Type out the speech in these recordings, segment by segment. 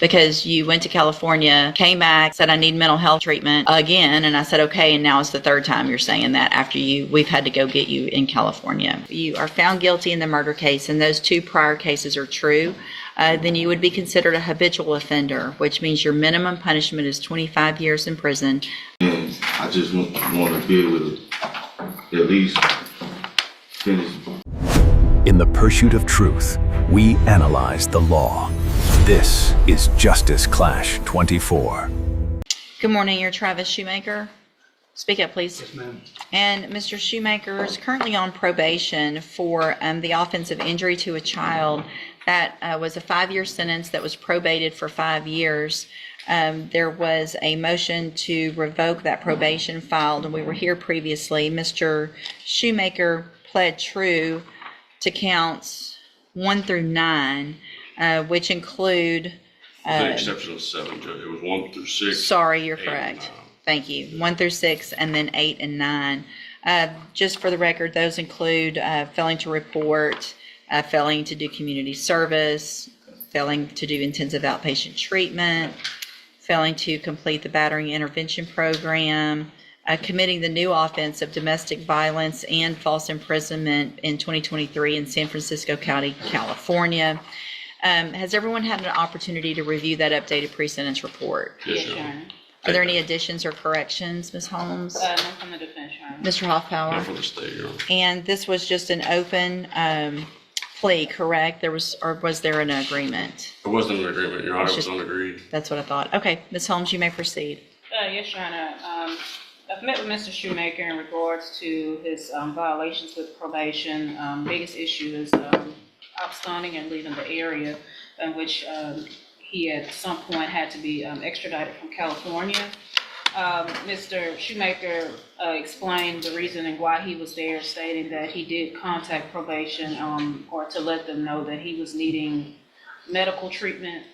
because you went to California, came back, said I need mental health treatment again, and I said okay, and now it's the third time you're saying that after we've had to go get you in California. You are found guilty in the murder case, and those 2 prior cases are true. Then you would be considered a habitual offender, which means your minimum punishment is 25 years in prison. And I just want to be able to at least finish. In the pursuit of truth, we analyze the law. This is Justice Clash 24. Good morning, you're Travis Shoemaker. Speak up, please. Yes, ma'am. And Mr. Shoemaker is currently on probation for the offense of injury to a child. That was a 5-year sentence that was probated for 5 years. There was a motion to revoke that probation filed, and we were here previously. Mr. Shoemaker pled true to counts 1 through 9, which include... With the exception of 7, Judge. It was 1 through 6. Sorry, you're 8 correct. and 9. Thank you. 1 through 6, and then 8 and 9. Just for the record, those include failing to report, failing to do community service, failing to do intensive outpatient treatment, failing to complete the battering intervention program, committing the new offense of domestic violence and false imprisonment in 2023 in San Francisco County, California. Has everyone had an opportunity to review that updated pre-sentence report? Yes, Your Honor. Are there any additions or corrections, Ms. Holmes? None from the defense, Your Honor. Mr. Not Hoffpower? for the state, Your Honor. And this was just an open plea, correct? Or was there an agreement? It wasn't an agreement, Your Honor. It's It was just- unagreed. That's what I thought. Okay, Ms. Holmes, you may proceed. Yes, Your Honor. I've met with Mr. Shoemaker in regards to his violations with probation. Biggest issue is absconding and leaving the area, in which he at some point had to be extradited from California. Mr. Shoemaker explained the reasoning why he was there, stating that he did contact probation or to let them know that he was needing medical treatment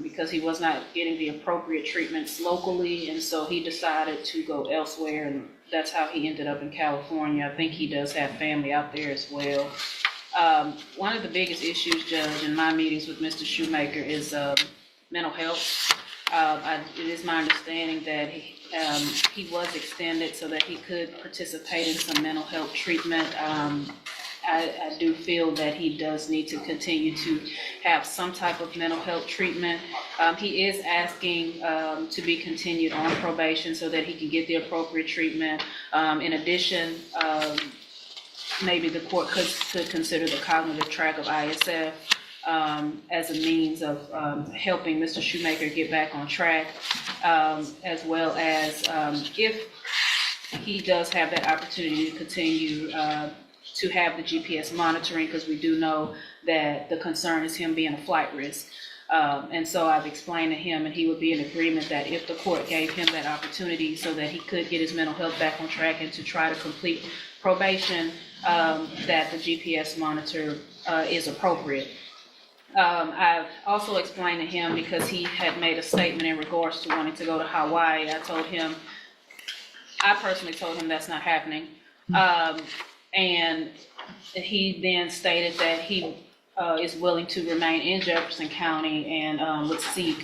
because he was not getting the appropriate treatments locally, and so he decided to go elsewhere, and that's how he ended up in California. I think he does have family out there as well. One of the biggest issues, Judge, in my meetings with Mr. Shoemaker is mental health. It is my understanding that he was extended so that he could participate in some mental health treatment. I do feel that he does need to continue to have some type of mental health treatment. He is asking to be continued on probation so that he can get the appropriate treatment. In addition, maybe the court could consider the cognitive track of ISF as a means of helping Mr. Shoemaker get back on track, as well as if he does have that opportunity to continue to have the GPS monitoring, because we do know that the concern is him being a flight risk. And so I've explained to him, and he would be in agreement that if the court gave him that opportunity so that he could get his mental health back on track and to try to complete probation, that the GPS monitor is appropriate. I've also explained to him, because he had made a statement in regards to wanting to go to Hawaii. I personally told him that's not happening. And he then stated that he is willing to remain in Jefferson County and would seek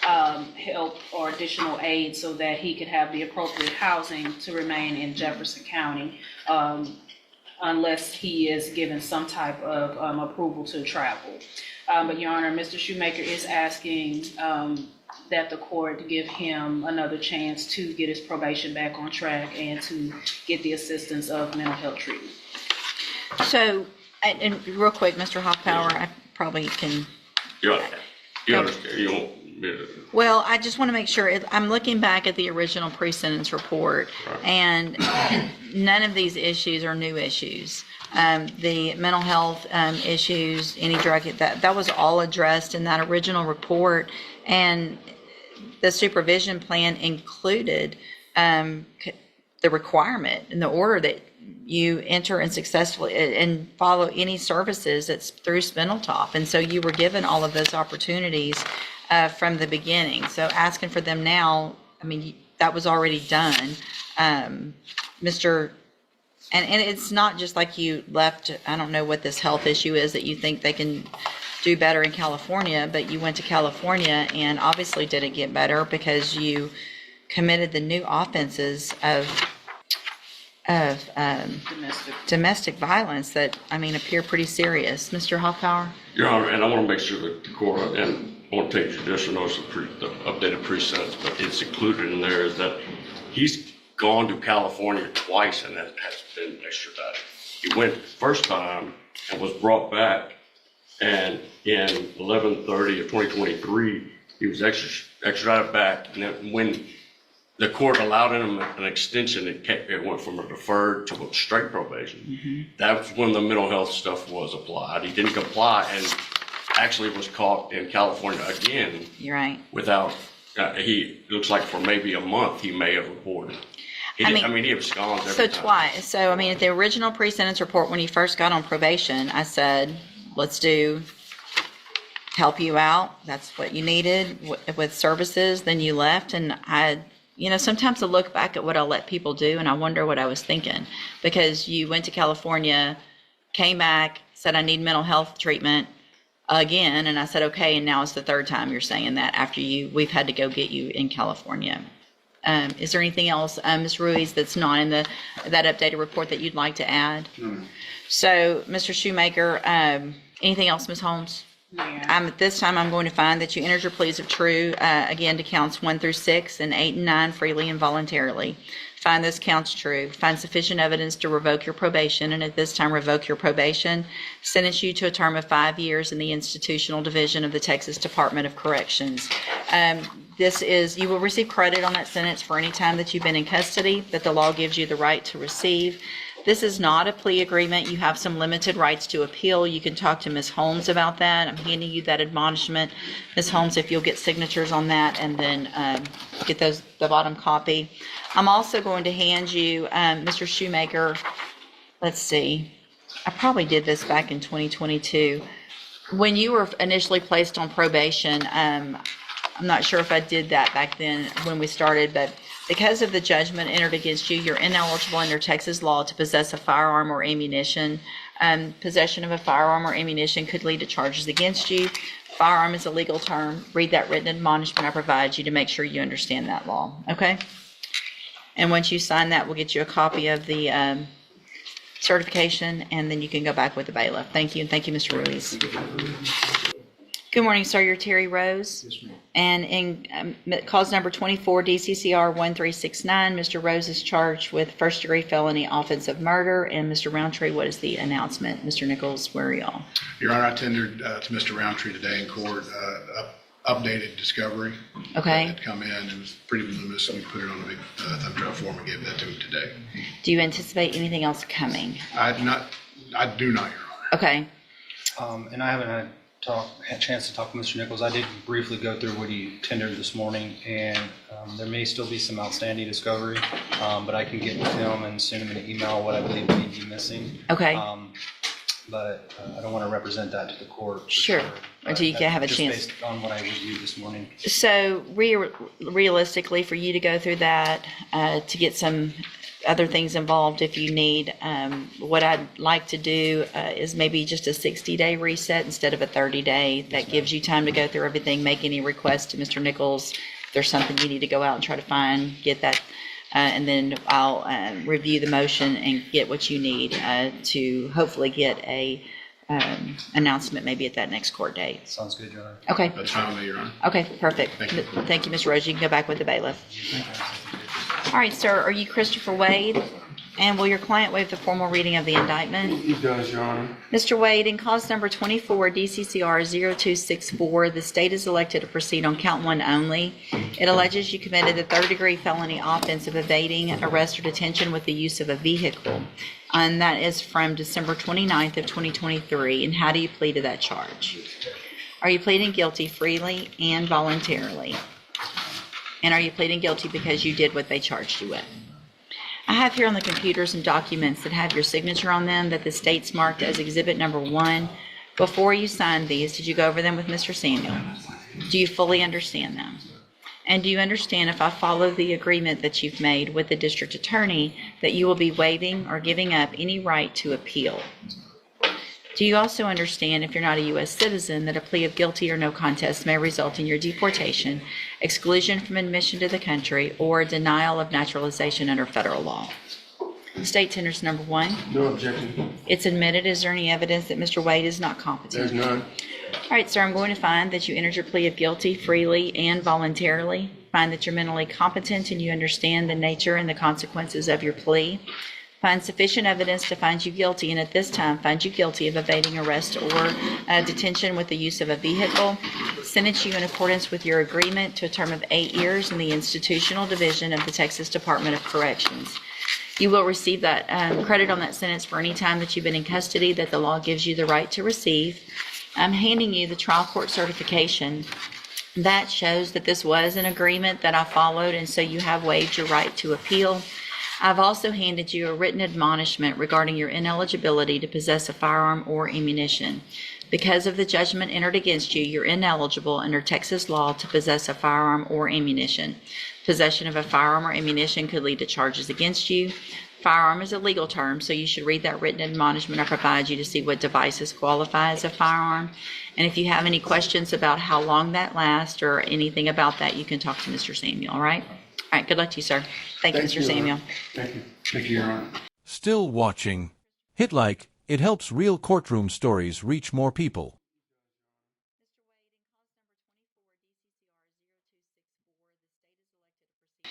help or additional aid so that he could have the appropriate housing to remain in Jefferson County, unless he is given some type of approval to travel. But Your Honor, Mr. Shoemaker is asking that the court give him another chance to get his probation back on track and to get the assistance of mental health treatment. So, and real quick, Mr. Hoffpower, I probably can... You understand. You want me to... Well, I just want to make sure, I'm looking back at the original pre-sentence report, and none of these issues are new issues. The mental health issues, any drug, that was all addressed in that original report, and the supervision plan included the requirement and the order that you enter and successfully and follow any services that's through Spindletop. And so you were given all of those opportunities from the beginning. So asking for them now, I mean, that was already done. And it's not just like you left, I don't know what this health issue is that you think they can do better in California, but you went to California and obviously didn't get better because you committed the new offenses of domestic violence that, appear pretty serious. Mr. Hoffpower? Your Honor, and I want to make sure that the court, and I want to take judicial notice of the updated pre-sentence, but it's included in there is that he's gone to California twice and has been extradited. He went first time and was brought back, and in 11/30 of 2023, he was extradited back, and then when the court allowed him an extension, it went from a deferred to a straight probation. That's when the mental health stuff was applied. He didn't comply and actually was caught in California again. You're right. Without, he looks like for maybe a month he may have reported. He absconds every time. So twice. So, at the original pre-sentence report, when he first got on probation, I said, let's help you out. That's what you needed with services. Then you left, and sometimes I look back at what I let people do, and I wonder what I was thinking. Because you went to California, came back, said, I need mental health treatment again, and I said, okay, and now it's the third time you're saying that after we've had to go get you in California. Is there anything else, Ms. Ruiz, that's not in that updated report that you'd like to add? So, Mr. Shoemaker, anything else, Ms. Holmes? Yeah. At this time, I'm going to find that you entered your pleas of true, again, to counts 1 through 6 and 8 and 9 freely and voluntarily. Find those counts true. Find sufficient evidence to revoke your probation, and at this time revoke your probation. Sentence you to a term of 5 years in the institutional division of the Texas Department of Corrections. You will receive credit on that sentence for any time that you've been in custody that the law gives you the right to receive. This is not a plea agreement. You have some limited rights to appeal. You can talk to Ms. Holmes about that. I'm handing you that admonishment. Ms. Holmes, if you'll get signatures on that and then get the bottom copy. I'm also going to hand you, Mr. Shoemaker, let's see, I probably did this back in 2022. When you were initially placed on probation, I'm not sure if I did that back then when we started, but because of the judgment entered against you, you're ineligible under Texas law to possess a firearm or ammunition. Possession of a firearm or ammunition could lead to charges against you. Firearm is a legal term. Read that written admonishment I provide you to make sure you understand that law, okay? And once you sign that, we'll get you a copy of the certification, and then you can go back with the bailiff. Thank you, and thank you, Mr. Ruiz. Good morning, sir. You're Terry Rose. Yes, ma'am. And in cause number 24, DCCR 1369, Mr. Rose is charged with first-degree felony offensive murder. And Mr. Roundtree, what is the announcement? Mr. Nichols, where are y'all? Your Honor, I tendered to Mr. Roundtree today in court updated discovery. Okay. That had come in. It was pretty voluminous, and we put it on a big thumb drive form and gave that to him today. Do you anticipate anything else coming? I do not, Your Honor. Okay. And I haven't had a chance to talk to Mr. Nichols. I did briefly go through what he tendered this morning, and there may still be some outstanding discovery, but I can get with him and send him an email what I believe may be missing. Okay. But I don't want to represent that to the court. Sure. Until you can have a just chance. Based on what I reviewed this morning. So realistically, for you to go through that, to get some other things involved if you need, what I'd like to do is maybe just a 60-day reset instead of a 30-day. That gives you time to go through everything, make any requests to Mr. Nichols. If there's something you need to go out and try to find, get that. And then I'll review the motion and get what you need to hopefully get a announcement maybe at that next court date. Sounds good, Your Honor. Okay. That's fine with me, Your Honor. Okay, perfect. Thank you. Thank you, Ms. Rose. You can go back with the bailiff. All right, sir, are you Christopher Wade? And will your client waive the formal reading of the indictment? He does, Your Honor. Mr. Wade, in cause number 24, DCCR 0264, the state is elected to proceed on count 1 only. It alleges you committed the third-degree felony offense of evading arrest or detention with the use of a vehicle. And that is from December 29th of 2023. And how do you plead to that charge? Are you pleading guilty freely and voluntarily? And are you pleading guilty because you did what they charged you with? I have here on the computer some documents that have your signature on them that the state's marked as exhibit number 1. Before you signed these, did you go over them with Mr. Samuel? Do you fully understand them? And do you understand, if I follow the agreement that you've made with the district attorney, that you will be waiving or giving up any right to appeal? Do you also understand, if you're not a U.S. citizen, that a plea of guilty or no contest may result in your deportation, exclusion from admission to the country, or denial of naturalization under federal law? State tenders number 1. No objection. It's admitted. Is there any evidence that Mr. Wade is not competent? There's none. All right, sir, I'm going to find that you entered your plea of guilty freely and voluntarily. Find that you're mentally competent and you understand the nature and the consequences of your plea. Find sufficient evidence to find you guilty, and at this time find you guilty of evading arrest or detention with the use of a vehicle. Sentence you in accordance with your agreement to a term of 8 years in the institutional division of the Texas Department of Corrections. You will receive that credit on that sentence for any time that you've been in custody that the law gives you the right to receive. I'm handing you the trial court certification. That shows that this was an agreement that I followed, and so you have waived your right to appeal. I've also handed you a written admonishment regarding your ineligibility to possess a firearm or ammunition. Because of the judgment entered against you, you're ineligible under Texas law to possess a firearm or ammunition. Possession of a firearm or ammunition could lead to charges against you. Firearm is a legal term, so you should read that written admonishment I provide you to see what devices qualify as a firearm. And if you have any questions about how long that lasts or anything about that, you can talk to Mr. Samuel, all right? All right, good luck to you, sir. Thank you, Mr. Samuel. Thank you. Thank you, Your Honor. Still watching? Hit like. It helps real courtroom stories reach more people.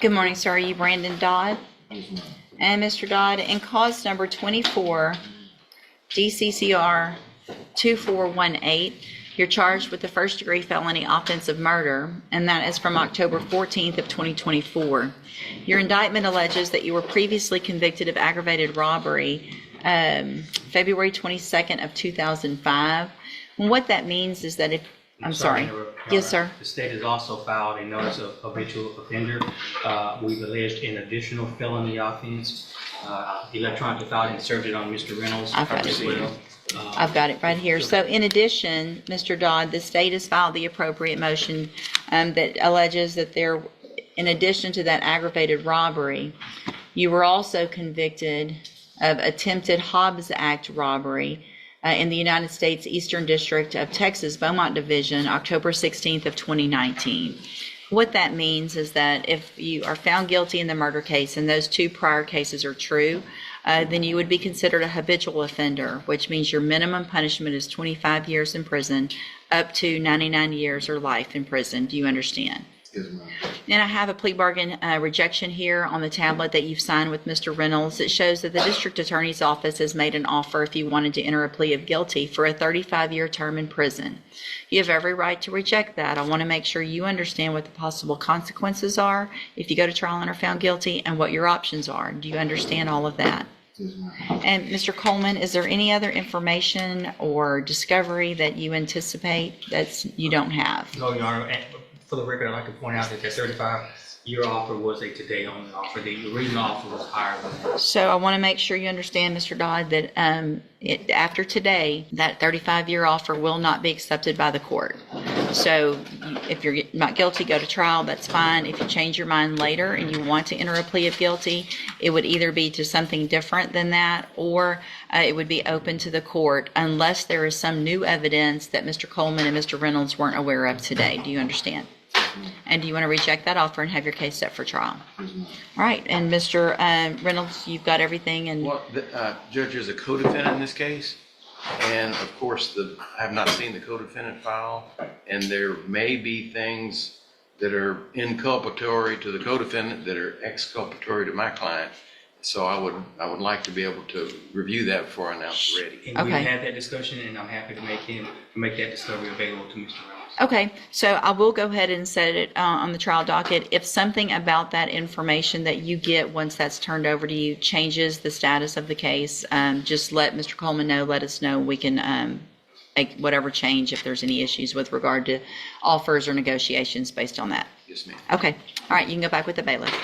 Good morning, sir. Are you Brandon Dodd? Yes, ma'am. And Mr. Dodd, in cause number 24, DCCR 2418, you're charged with the first-degree felony offense of murder, and that is from October 14th of 2024. Your indictment alleges that you were previously convicted of aggravated robbery February 22nd of 2005. And what that means is that if, I'm sorry. Your Honor. Yes, sir. The state has also filed a notice of habitual offender. We've alleged an additional felony offense, electronically filed and served it on Mr. Reynolds I've got as it. well. I've got it right here. So in addition, Mr. Dodd, the state has filed the appropriate motion that alleges that there, in addition to that aggravated robbery, you were also convicted of attempted Hobbs Act robbery in the United States Eastern District of Texas, Beaumont Division, October 16th of 2019. What that means is that if you are found guilty in the murder case and those two prior cases are true, then you would be considered a habitual offender, which means your minimum punishment is 25 years in prison up to 99 years or life in prison. Do you understand? Yes, ma'am. And I have a plea bargain rejection here on the tablet that you've signed with Mr. Reynolds. It shows that the district attorney's office has made an offer if you wanted to enter a plea of guilty for a 35-year term in prison. You have every right to reject that. I want to make sure you understand what the possible consequences are if you go to trial and are found guilty and what your options are. Do you understand all of that? Yes, ma'am. And Mr. Coleman, is there any other information or discovery that you anticipate that you don't have? No, Your Honor, and for the record, I'd like to point out that the 35-year offer was a today-only offer. The original offer was higher than that. So I want to make sure you understand, Mr. Dodd, that after today, that 35-year offer will not be accepted by the court. So if you're not guilty, go to trial, that's fine. If you change your mind later and you want to enter a plea of guilty, it would either be to something different than that, or it would be open to the court unless there is some new evidence that Mr. Coleman and Mr. Reynolds weren't aware of today. Do you understand? And do you want to reject that offer and have your case set for trial? Yes, ma'am. All right, and Mr. Reynolds, you've got everything, and Well, Judge, there's a co-defendant in this case, and of course, I have not seen the co-defendant file, and there may be things that are inculpatory to the co-defendant that are exculpatory to my client. So I would like to be able to review that before I announce it ready. And we've Okay. had that discussion, and I'm happy to make that discovery available to Mr. Reynolds. okay, so I will go ahead and set it on the trial docket. If something about that information that you get once that's turned over to you changes the status of the case, just let Mr. Coleman know, let us know. We can make whatever change if there's any issues with regard to offers or negotiations based on that. Yes, ma'am. Okay, all right, you can go back with the bailiff.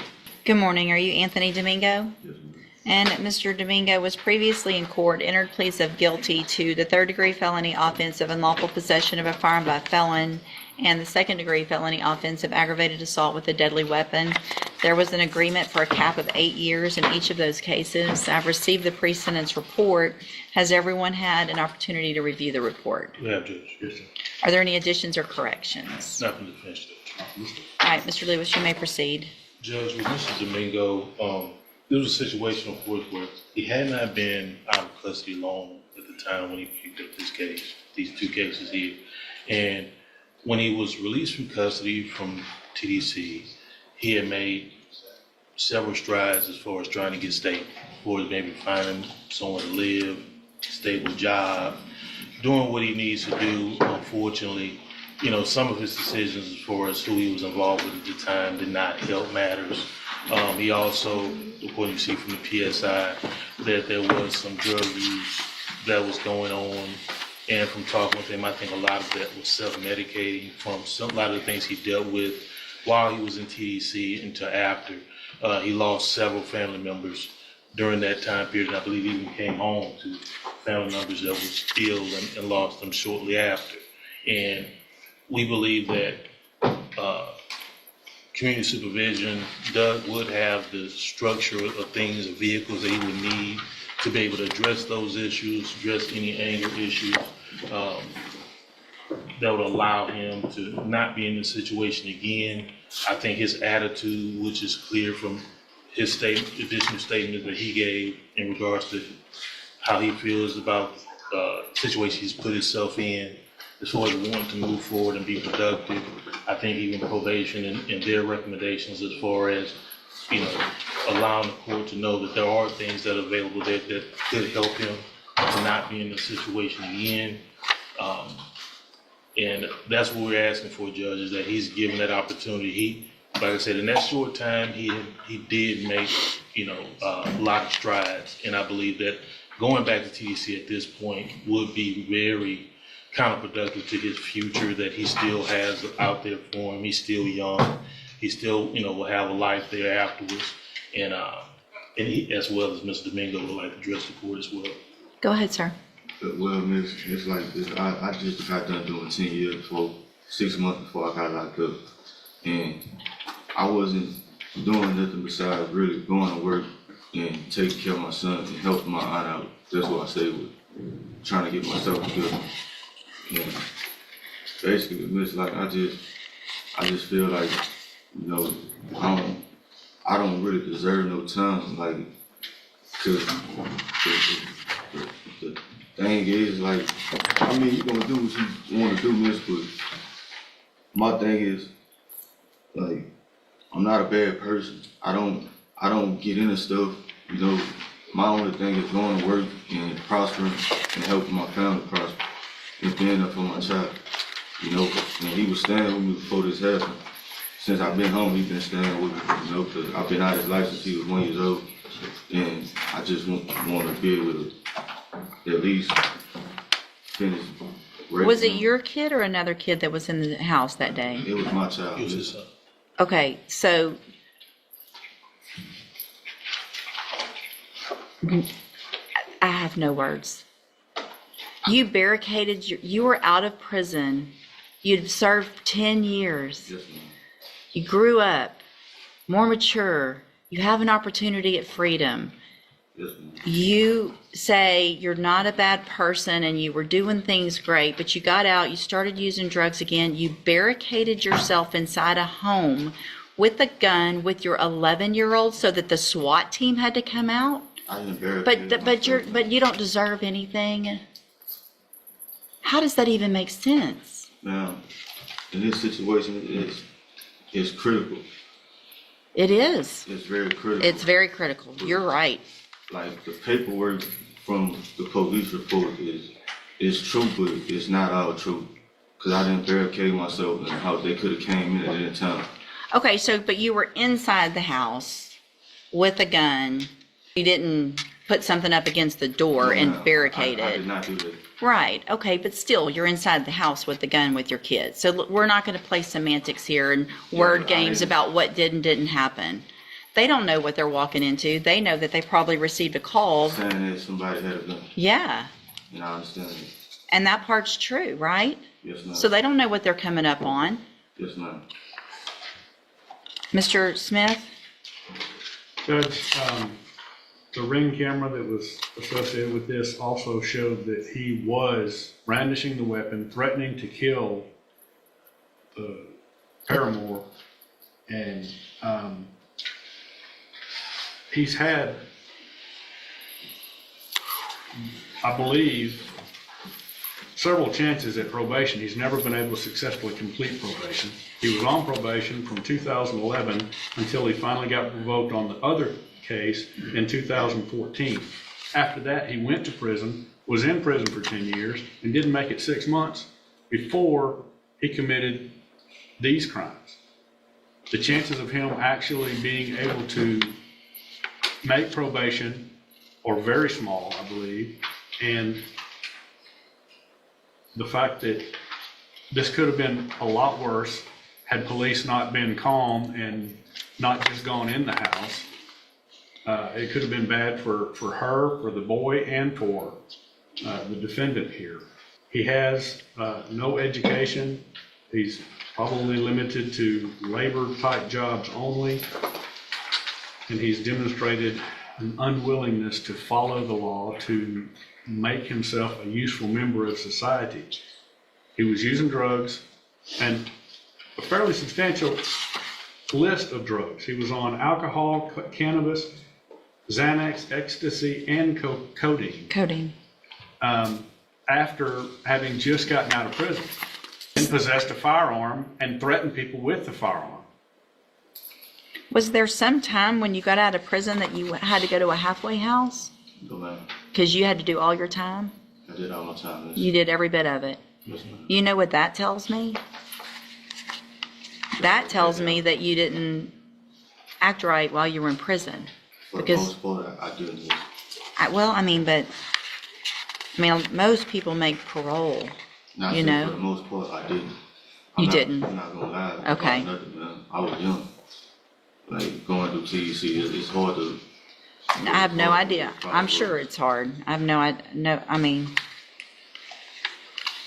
Good morning, are you Anthony Domingo? Yes, ma'am. And Mr. Domingo was previously in court, entered pleas of guilty to the third-degree felony offense of unlawful possession of a firearm by a felon and the second-degree felony offense of aggravated assault with a deadly weapon. There was an agreement for a cap of 8 years in each of those cases. I've received the pre-sentence report. Has everyone had an opportunity to review the report? We have, Judge. Yes, sir. Are there any additions or corrections? Nothing to finish, Judge. All right, Mr. Lewis, you may proceed. Judge, with Mr. Domingo, there was a situation, of course, where he had not been out of custody long at the time when he picked up this case, these two cases here. And when he was released from custody from TDC, he had made several strides as far as trying to get stable, as far as maybe finding somewhere to live, stable job, doing what he needs to do. Unfortunately, some of his decisions as far as who he was involved with at the time did not help matters. He also, according to see from the PSI, that there was some drug use that was going on. And from talking with him, I think a lot of that was self-medicating from a lot of the things he dealt with while he was in TDC until after. He lost several family members during that time period, and I believe he even came home to family members that was ill and lost them shortly after. And we believe that community supervision would have the structure of things, of vehicles that he would need to be able to address those issues, address any anger issues, that would allow him to not be in this situation again. I think his attitude, which is clear from his additional statement that he gave in regards to how he feels about the situation he's put himself in, as far as wanting to move forward and be productive. I think even probation and their recommendations as far as, allowing the court to know that there are things that are available that could help him to not be in this situation again. And that's what we're asking for, Judge, is that he's given that opportunity. Like I said, in that short time, he did make, a lot of strides. And I believe that going back to TDC at this point would be very counterproductive to his future that he still has out there for him. He's still young. He still, will have a life there afterwards. And he, as well as Mr. Domingo, would like to address the court as well. Go ahead, sir. Well, Miss, it's like this. I just got done doing 10 years before, 6 months before I got locked up. And I wasn't doing nothing besides really going to work and taking care of my son and helping my aunt out. That's what I say with trying to get myself together. And basically, Miss, like I just feel like, I don't really deserve no time, like, cause the thing is, like, you gonna do what you wanna do, Miss, but my thing is, like, I'm not a bad person. I don't get into stuff, my only thing is going to work and prospering and helping my family prosper and being there for my child, and he was staying with me before this happened. Since I've been home, he's been staying with me, because I've been out of his life since he was 1 year old, and I just want to be able to at least finish. Was it your kid or another kid that was in the house that day? It was my child. It was his son. Okay, so I have no words. You barricaded, you were out of prison. You'd served 10 years. Yes, ma'am. You grew up, more mature. You have an opportunity at freedom. Yes, ma'am. You say you're not a bad person and you were doing things great, but you got out, you started using drugs again. You barricaded yourself inside a home with a gun with your 11-year-old so that the SWAT team had to come out? I didn't barricade myself. But you don't deserve anything. How does that even make sense? Now, in this situation, it's critical. It is. It's very critical. It's very critical. You're right. Like, the paperwork from the police report is true, but it's not all true. Because I didn't barricade myself in the house. They could have came in at any time. Okay, but you were inside the house with a gun. You didn't put something up against the door and barricade I it. did not do that. Right. Okay, but still, you're inside the house with the gun with your kids. So look, we're not going to play semantics here and word games about what did and didn't happen. They don't know what they're walking into. They know that they probably received a call. Saying that somebody had a gun. Yeah. And I understand it. And that part's true, right? Yes, ma'am. So they don't know what they're coming up on. Yes, ma'am. Mr. Smith, Judge, the Ring camera that was associated with this also showed that he was brandishing the weapon, threatening to kill the paramour. And he's had, I believe, several chances at probation. He's never been able to successfully complete probation. He was on probation from 2011 until he finally got revoked on the other case in 2014. After that, he went to prison, was in prison for 10 years, and didn't make it 6 months before he committed these crimes. The chances of him actually being able to make probation are very small, I believe, and the fact that this could have been a lot worse had police not been calm and not just gone in the house. It could have been bad for her, for the boy, and for the defendant here. He has no education. He's probably limited to labor-type jobs only, and he's demonstrated an unwillingness to follow the law to make himself a useful member of society. He was using drugs, and a fairly substantial list of drugs. He was on alcohol, cannabis, Xanax, ecstasy, and codeine. Codeine. After having just gotten out of prison, and possessed a firearm and threatened people with the firearm. Was there some time when you got out of prison that you had to go to a halfway house? No, ma'am. Because you had to do all your time? I did all my time. You did every bit of it. Yes, ma'am. You know what that tells me? That tells me that you didn't act right while you were in prison. For the Because, most part, I didn't. most people make parole. Not You saying know? for the most part, I didn't. You didn't? I'm not gonna lie. Okay. About nothing, man. I was young. Like, going through TEC, it's hard to. I have no idea. I'm sure it's hard. I have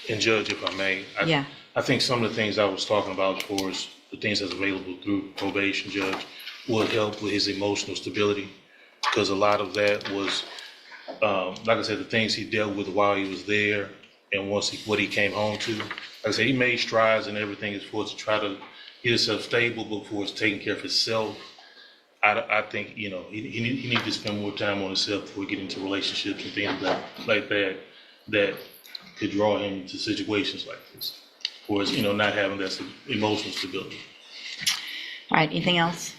And Judge, if I may, Yeah. I think some of the things I was talking about as far as the things that's available through probation, Judge, will help with his emotional stability. Because a lot of that was, like I said, the things he dealt with while he was there and what he came home to. Like I said, he made strides and everything as far as to try to get himself stable before he's taking care of himself. I think, he needs to spend more time on himself before he get into relationships and things like that could draw him to situations like this. Or not having that emotional stability. All right, anything else?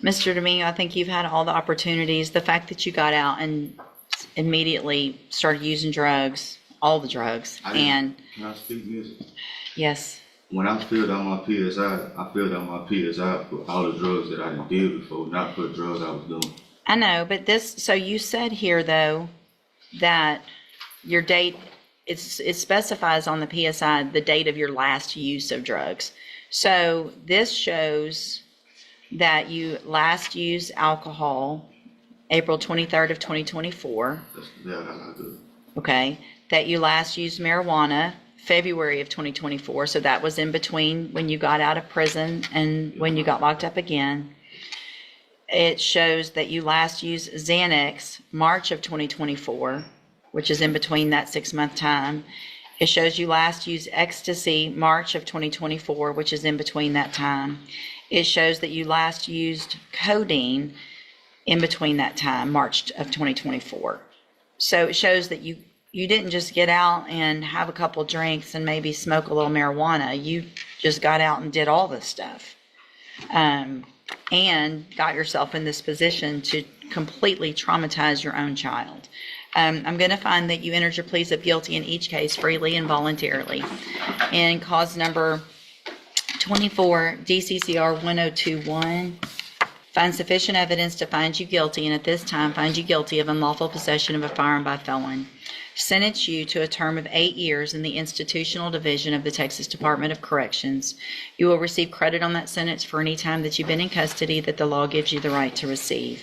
Mr. Domingo, I think you've had all the opportunities. The fact that you got out and immediately started using drugs, all the drugs, and Can I speak music? yes, When I filled out my PSI, I filled out my PSI for all the drugs that I done did before, not for the drugs I was doing. I know, but so you said here though, that your date, it specifies on the PSI the date of your last use of drugs. So this shows that you last used alcohol April 23rd of 2024, Yeah, I do. okay? That you last used marijuana February of 2024, so that was in between when you got out of prison and when you got locked up again. It shows that you last used Xanax March of 2024, which is in between that 6-month time. It shows you last used ecstasy March of 2024, which is in between that time. It shows that you last used codeine in between that time, March of 2024. So it shows that you didn't just get out and have a couple drinks and maybe smoke a little marijuana. You just got out and did all this stuff. And got yourself in this position to completely traumatize your own child. I'm going to find that you entered your pleas of guilty in each case freely and voluntarily. And cause number 24 DCCR 1021, find sufficient evidence to find you guilty, and at this time find you guilty of unlawful possession of a firearm by felon. Sentence you to a term of 8 years in the institutional division of the Texas Department of Corrections. You will receive credit on that sentence for any time that you've been in custody that the law gives you the right to receive.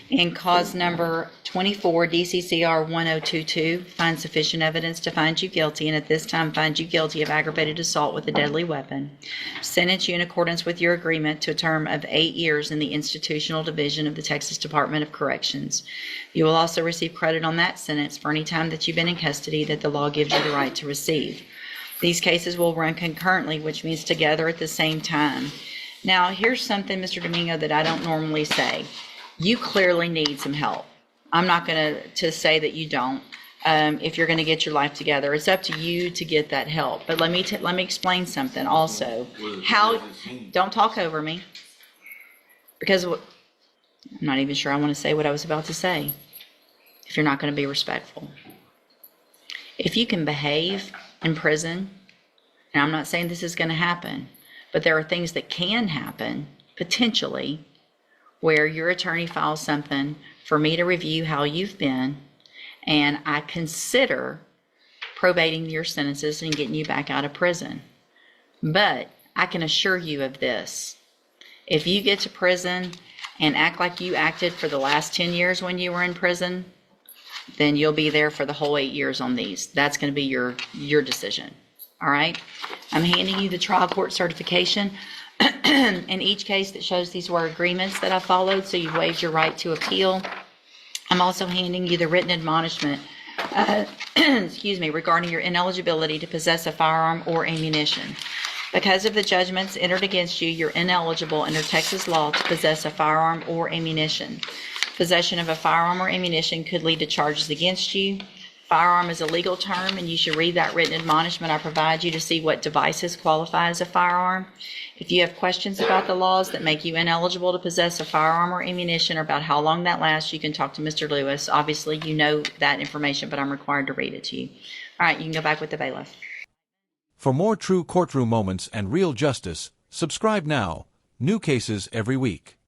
In cause number 24 DCCR 1022, find sufficient evidence to find you guilty, and at this time find you guilty of aggravated assault with a deadly weapon. Sentence you in accordance with your agreement to a term of 8 years in the institutional division of the Texas Department of Corrections. You will also receive credit on that sentence for any time that you've been in custody that the law gives you the right to receive. These cases will run concurrently, which means together at the same time. Now, here's something, Mr. Domingo, that I don't normally say. You clearly need some help. I'm not going to say that you don't. If you're going to get your life together, it's up to you to get that help. But let me explain something also. Don't talk over me, because I'm not even sure I want to say what I was about to say. If you're not going to be respectful, if you can behave in prison, and I'm not saying this is going to happen, but there are things that can happen potentially, where your attorney files something for me to review how you've been, and I consider probating your sentences and getting you back out of prison. But I can assure you of this. If you get to prison and act like you acted for the last 10 years when you were in prison, then you'll be there for the whole 8 years on these. That's going to be your decision. All right? I'm handing you the trial court certification in each case that shows these were agreements that I followed, so you've waived your right to appeal. I'm also handing you the written admonishment, regarding your ineligibility to possess a firearm or ammunition. Because of the judgments entered against you, you're ineligible under Texas law to possess a firearm or ammunition. Possession of a firearm or ammunition could lead to charges against you. Firearm is a legal term, and you should read that written admonishment I provide you to see what devices qualify as a firearm. If you have questions about the laws that make you ineligible to possess a firearm or ammunition, or about how long that lasts, you can talk to Mr. Lewis. Obviously, you know that information, but I'm required to read it to you. All right, you can go back with the bailiff. For more true courtroom moments and real justice, subscribe now. New cases every week.